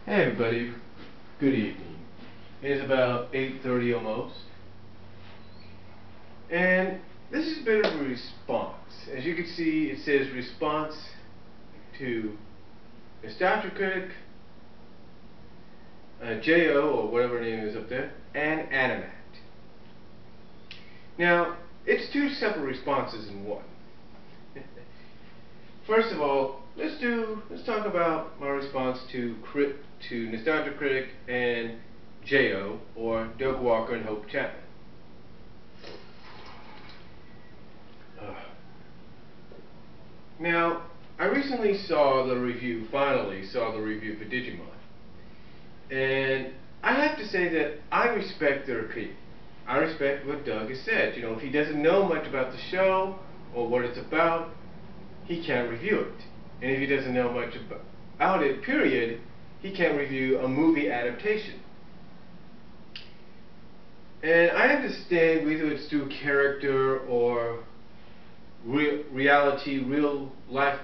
Hey everybody, good evening. It is about 8:30 almost. And this is a bit of a response. As you can see, it says response to Nostalgia Critic, J.O. or whatever her name is up there, and AniMat. Now, it's two separate responses in one. First of all, let's talk about my response to Nostalgia Critic and J.O. or Doug Walker and Hope Chapman. Now, I recently finally saw the review for Digimon. And I have to say that I respect their opinion. I respect what Doug has said. You know, if he doesn't know much about the show or what it's about, he can't review it. And if he doesn't know much about it, period, he can't review a movie adaptation. And I understand whether it's through character or reality, real life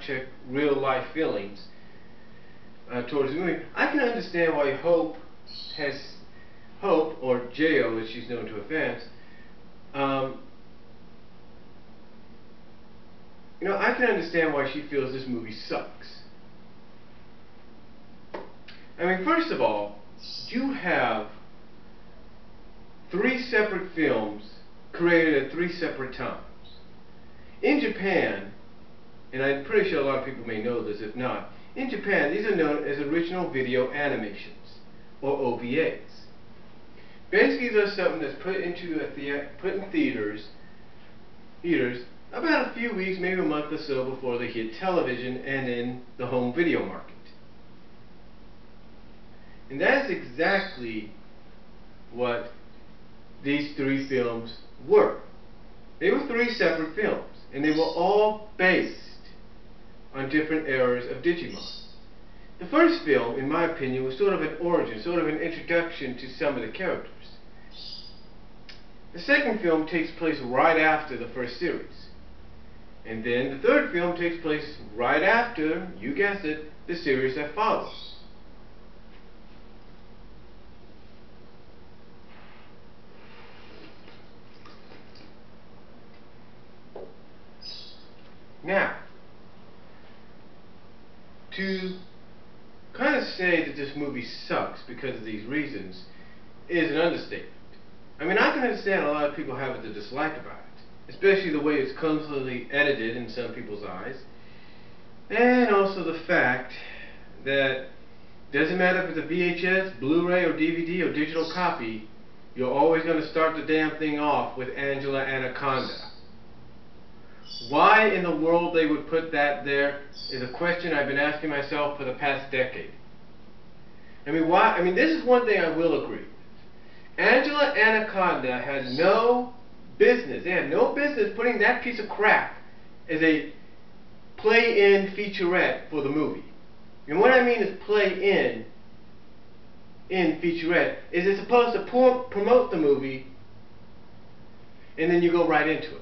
feelings towards the movie. I can understand why Hope or J.O. as she's known to her fans, you know, I can understand why she feels this movie sucks. I mean, first of all, you have 3 separate films created at 3 separate times. In Japan, and I'm pretty sure a lot of people may know this, if not, in Japan these are known as original video animations, or OVAs. Basically, they're something that's put in theaters about a few weeks, maybe a month or so before they hit television and in the home video market. And that's exactly what these 3 films were. They were 3 separate films, and they were all based on different eras of Digimon. The first film, in my opinion, was sort of an origin, sort of an introduction to some of the characters. The second film takes place right after the first series. And then the third film takes place right after, you guessed it, the series that follows. Now, to kind of say that this movie sucks because of these reasons is an understatement. I mean, I can understand a lot of people have a dislike about it, especially the way it's constantly edited in some people's eyes, and also the fact that it doesn't matter if it's a VHS, Blu-ray, or DVD, or digital copy, you're always going to start the damn thing off with Angela Anaconda. Why in the world they would put that there is a question I've been asking myself for the past decade. I mean, why? I mean, this is one thing I will agree with. Angela Anaconda had no business. They had no business putting that piece of crap as a play-in featurette for the movie. And what I mean is play-in featurette is it's supposed to promote the movie, and then you go right into it.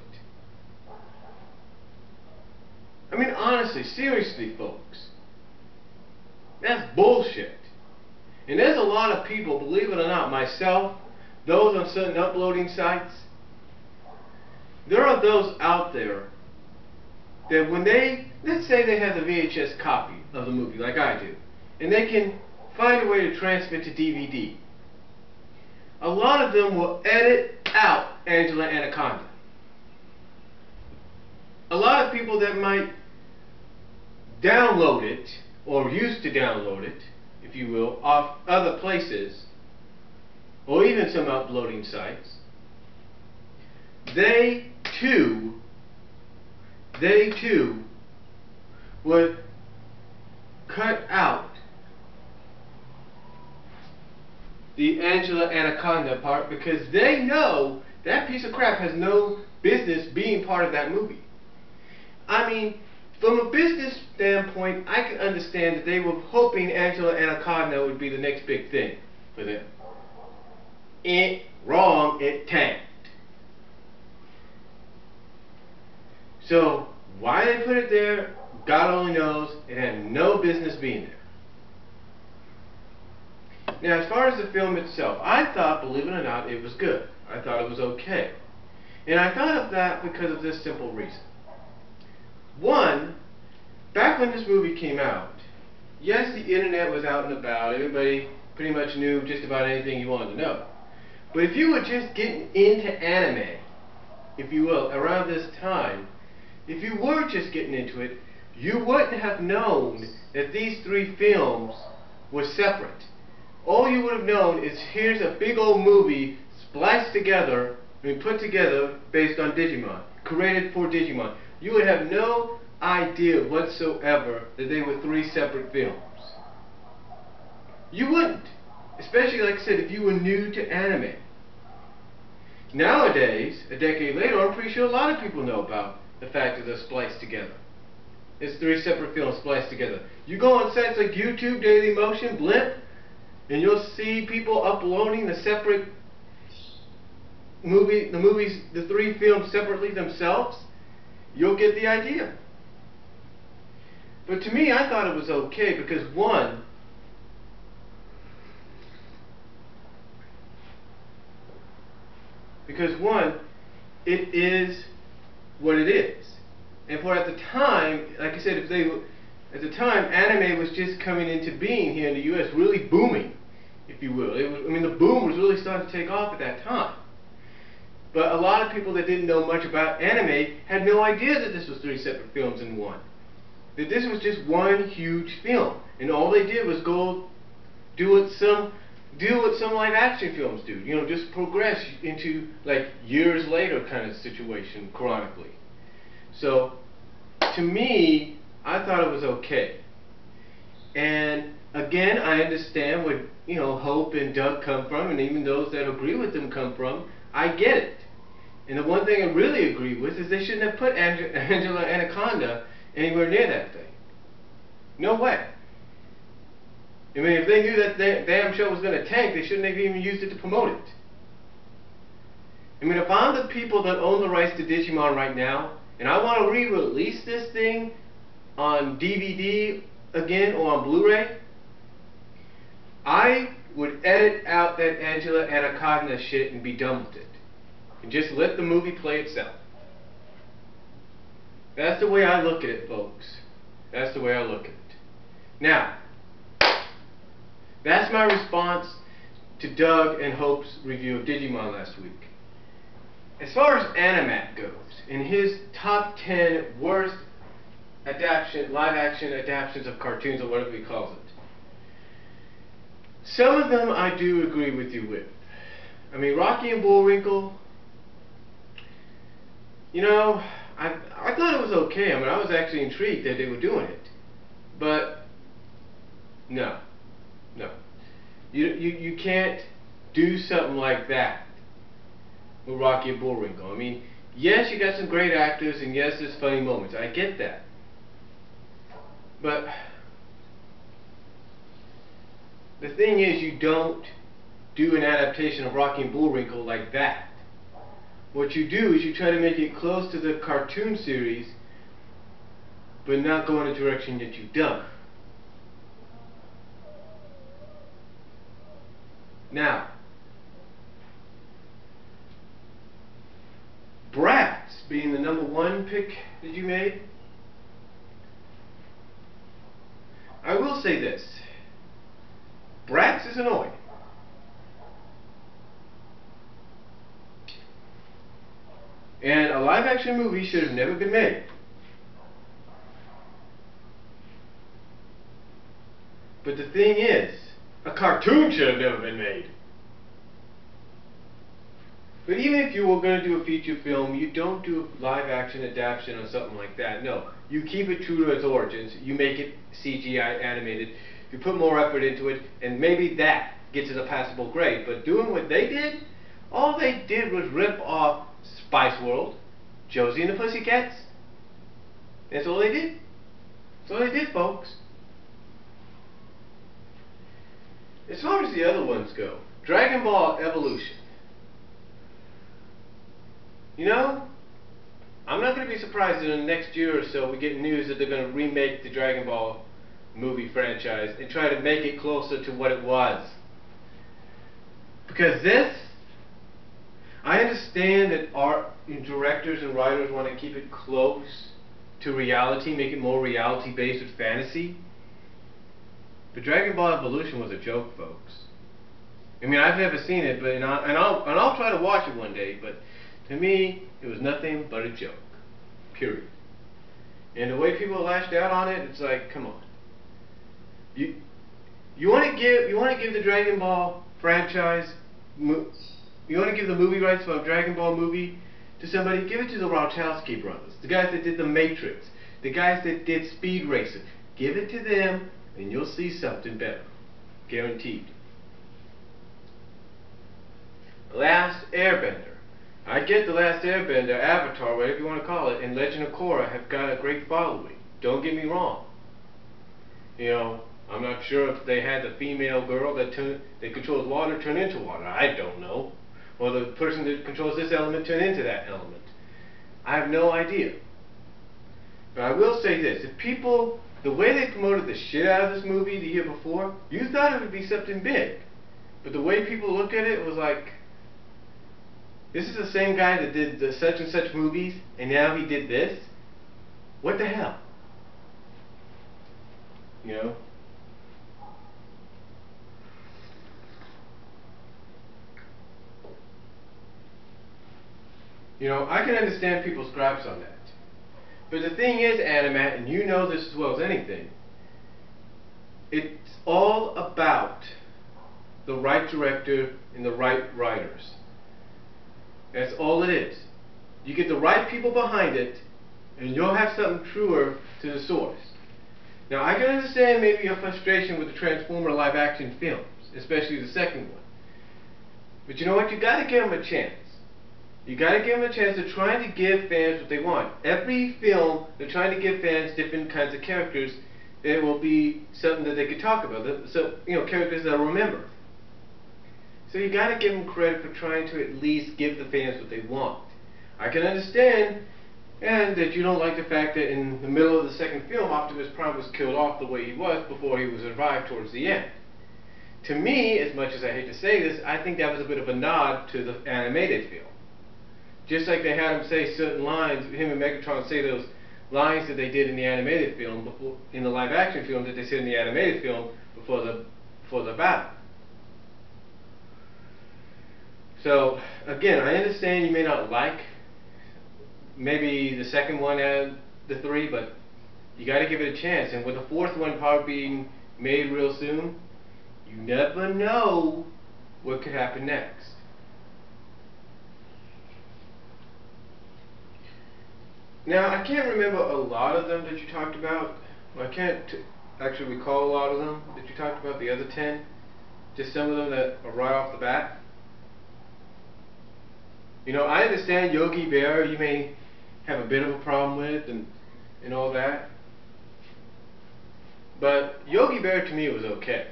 I mean, honestly, seriously, folks, that's bullshit. And there's a lot of people, believe it or not, myself, those on certain uploading sites, there are those out there that when let's say they have the VHS copy of the movie, like I do, and they can find a way to transfer it to DVD, a lot of them will edit out Angela Anaconda. A lot of people that might download it, or used to download it, if you will, off other places, or even some uploading sites, they too would cut out the Angela Anaconda part because they know that piece of crap has no business being part of that movie. I mean, from a business standpoint, I can understand that they were hoping Angela Anaconda would be the next big thing for them. Wrong, it tanked. So, why they put it there, God only knows. It had no business being there. Now, as far as the film itself, I thought, believe it or not, it was good. I thought it was okay. And I thought of that because of this simple reason. One, back when this movie came out, yes, the internet was out and about. Everybody pretty much knew just about anything you wanted to know. But if you were just getting into anime, if you will, around this time, if you were just getting into it, you wouldn't have known that these three films were separate. All you would have known is here's a big old movie spliced together, put together based on Digimon, created for Digimon. You would have no idea whatsoever that they were three separate films. You wouldn't. Especially, like I said, if you were new to anime. Nowadays, a decade later, I'm pretty sure a lot of people know about the fact that they're spliced together. It's three separate films spliced together. You go on sites like YouTube, Dailymotion, Blimp, and you'll see people uploading the separate the three films separately themselves. You'll get the idea. But to me, I thought it was okay because one, it is what it is. And for at the time, like I said, at the time, anime was just coming into being here in the U.S., really booming, if you will. The boom was really starting to take off at that time. But a lot of people that didn't know much about anime had no idea that this was three separate films in one. That this was just one huge film, and all they did was go do what some live action films do. You know, just progress into like years later kind of situation chronically. So, to me, I thought it was okay. And again, I understand where Hope and Doug come from, and even those that agree with them come from. I get it. And the one thing I really agree with is they shouldn't have put Angela Anaconda anywhere near that thing. No way. I mean, if they knew that damn show was going to tank, they shouldn't have even used it to promote it. I mean, if I'm the people that own the rights to Digimon right now, and I want to re-release this thing on DVD again or on Blu-ray, I would edit out that Angela Anaconda shit and be done with it. And just let the movie play itself. That's the way I look at it, folks. That's the way I look at it. Now, that's my response to Doug and Hope's review of Digimon last week. As far as AniMat goes, in his top 10 worst live action adaptations of cartoons, or whatever he calls it, some of them I do agree with you with. I mean, Rocky and Bullwinkle, I thought it was okay. I mean, I was actually intrigued that they were doing it. But, no. You can't do something like that with Rocky and Bullwinkle. I mean, yes, you got some great actors, and yes, there's funny moments. I get that. But the thing is, you don't do an adaptation of Rocky and Bullwinkle like that. What you do is you try to make it close to the cartoon series, but not go in a direction that you've done. Now, Bratz being the #1 pick that you made, I will say this. Bratz is annoying. And a live action movie should have never been made. But the thing is, a cartoon should have never been made. But even if you were going to do a feature film, you don't do a live action adaptation or something like that. No, you keep it true to its origins. You make it CGI animated. You put more effort into it, and maybe that gets it a passable grade. But doing what they did, all they did was rip off Spice World, Josie and the Pussycats. That's all they did. That's all they did, folks. As far as the other ones go, Dragon Ball Evolution. I'm not going to be surprised that in the next year or so we get news that they're going to remake the Dragon Ball movie franchise and try to make it closer to what it was. Because this, I understand that art directors and writers want to keep it close to reality, make it more reality based with fantasy. But Dragon Ball Evolution was a joke, folks. I mean, I've never seen it, but I'll try to watch it one day. But to me, it was nothing but a joke. Period. And the way people lashed out on it, it's like, come on. You want to give the Dragon Ball franchise, you want to give the movie rights for a Dragon Ball movie to somebody? Give it to the Wachowski brothers, the guys that did The Matrix, the guys that did Speed Racer. Give it to them, and you'll see something better, guaranteed. Last Airbender. I get The Last Airbender, Avatar, whatever you want to call it, and Legend of Korra have got a great following. Don't get me wrong. You know, I'm not sure if they had the female girl that controls water turn into water. I don't know. Or the person that controls this element turn into that element. I have no idea. But I will say this. If people, the way they promoted the shit out of this movie the year before, you thought it would be something big. But the way people looked at it was like, this is the same guy that did the such and such movies, and now he did this? What the hell? You know? You know, I can understand people's gripes on that. But the thing is, AniMat, and you know this as well as anything, it's all about the right director and the right writers. That's all it is. You get the right people behind it, and you'll have something truer to the source. Now, I can understand maybe your frustration with the Transformer live-action films, especially the second one. But you know what? You got to give them a chance. You got to give them a chance. They're trying to give fans what they want. Every film, they're trying to give fans different kinds of characters. There will be something that they could talk about. So, you know, characters they'll remember. So you got to give them credit for trying to at least give the fans what they want. I can understand, and that you don't like the fact that in the middle of the second film, Optimus Prime was killed off the way he was before he was revived towards the end. To me, as much as I hate to say this, I think that was a bit of a nod to the animated film. Just like they had him say certain lines, him and Megatron say those lines that they did in the animated film, before, in the live-action film that they said in the animated film before the battle. So, again, I understand you may not like maybe the second one and the three, but you got to give it a chance. And with the fourth one probably being made real soon, you never know what could happen next. Now, I can't remember a lot of them that you talked about. I can't actually recall a lot of them that you talked about, the other 10. Just some of them that are right off the bat. You know, I understand Yogi Bear you may have a bit of a problem with and all that. But Yogi Bear to me was okay.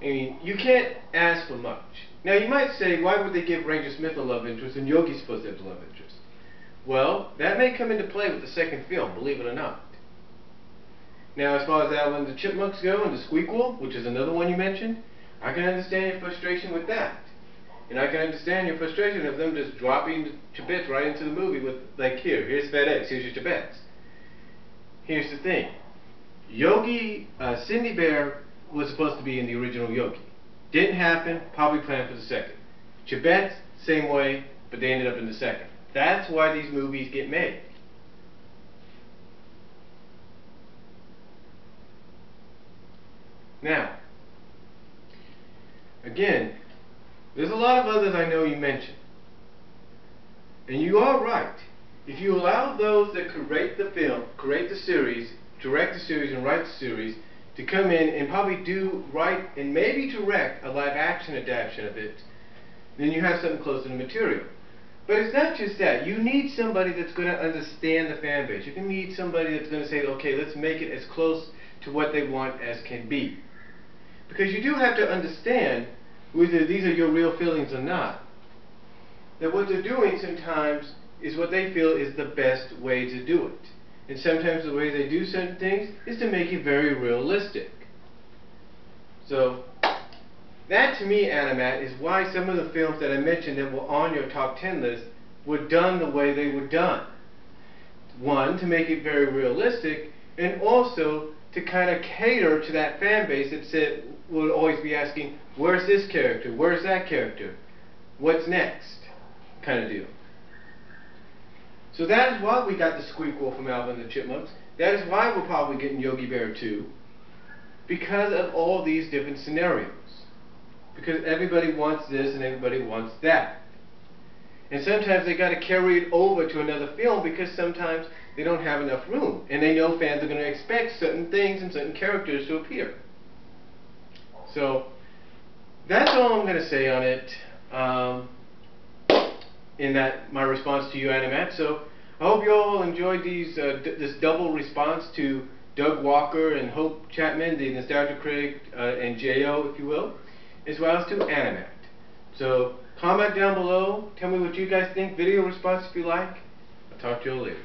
I mean, you can't ask for much. Now you might say, why would they give Ranger Smith a love interest and Yogi's supposed to have a love interest? Well, that may come into play with the second film, believe it or not. Now as far as Alvin and the Chipmunks go and the Squeakquel, which is another one you mentioned, I can understand your frustration with that. And I can understand your frustration of them just dropping Chibettes right into the movie with, like, here's FedEx, here's your Chibettes. Here's the thing. Cindy Bear was supposed to be in the original Yogi. Didn't happen, probably planned for the second. Chibettes, same way, but they ended up in the second. That's why these movies get made. Now, again, there's a lot of others I know you mentioned. And you are right. If you allow those that create the film, create the series, direct the series and write the series, to come in and probably write and maybe direct a live action adaptation of it, then you have something close to the material. But it's not just that. You need somebody that's going to understand the fan base. You need somebody that's going to say, okay, let's make it as close to what they want as can be. Because you do have to understand, whether these are your real feelings or not, that what they're doing sometimes is what they feel is the best way to do it. And sometimes the way they do certain things is to make it very realistic. So, That to me, AniMat, is why some of the films that I mentioned that were on your top 10 list were done the way they were done. One, to make it very realistic, and also to kind of cater to that fan base that said, will always be asking, where's this character, where's that character, what's next, kind of deal. So that is why we got the Squeakquel from Alvin and the Chipmunks. That is why we're probably getting Yogi Bear 2, because of all these different scenarios. Because everybody wants this and everybody wants that. And sometimes they got to carry it over to another film because sometimes they don't have enough room. And they know fans are going to expect certain things and certain characters to appear. So, that's all I'm going to say on it. In that, my response to you, AniMat. So, I hope you all enjoyed this double response to Doug Walker and Hope Chapman, the Nostalgia Critic and J.O., if you will, as well as to AniMat. So, comment down below, tell me what you guys think, video response if you like. I'll talk to you all later.